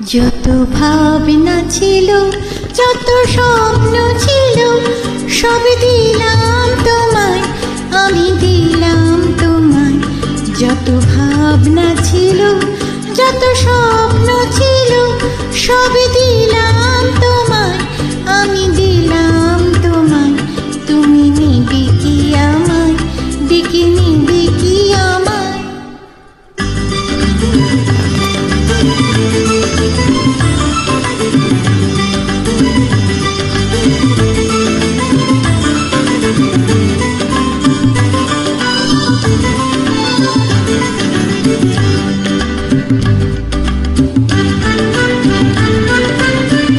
যত ভাবনা ছিল, যত স্বপ্ন ছিল, সব দিলাম তোমায়, আমি দিলাম তোমায়। যত ভাবনা ছিল, যত স্বপ্ন ছিল, সব দিলাম তোমায়, আমি দিলাম তোমায়। তুমি নিবে কি আমায়, ডেকে নিবে কি আমায়?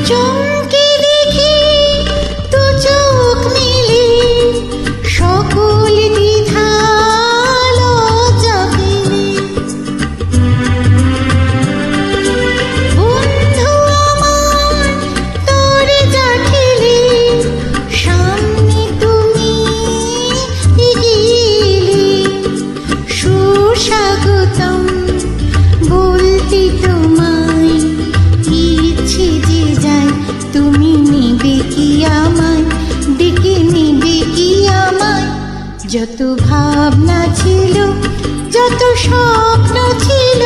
চমকে দেখি দু চোখ মিলে, সকল দ্বিধা লজ্জা ফেলে। বন্ধু আমার তোরে যা ঠেলে, সামনে তুমি এগিয়ে। সুস্বাগতম বলতে তোমায়, ইচ্ছে যে যায়। তুমি নিবে কি আমায়, ডেকে নিবে কি আমায়? যত ভাবনা ছিল, যত স্বপ্ন ছিল,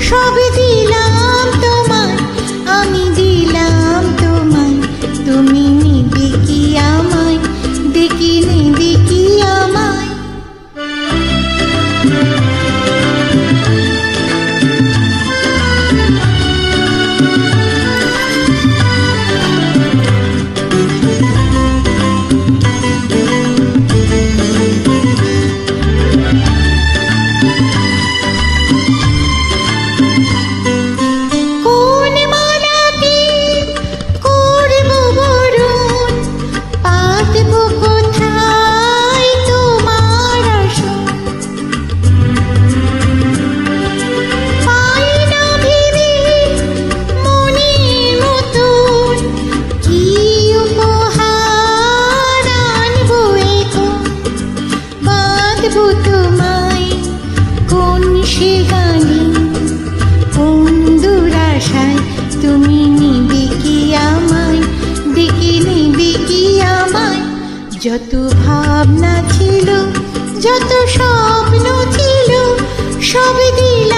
সব দিলাম তোমায়, আমি দিলাম তোমায়। তুমি নিবে কি আমায়, ডেকে নিবে কি আমায়? কোন মালাতে করব বরণ, পাতব কোথায় তোমার আসন? পাই না ভেবে মনের মতন, কি উপহার আনবো এখন? বাঁধব তোমায় কোন সে গানে, কোন দুরাশায়? তুমি নিবে কি আমায়, ডেকে নিবে কি আমায়? যত ভাবনা ছিল, যত স্বপ্ন ছিল, সব দিলাম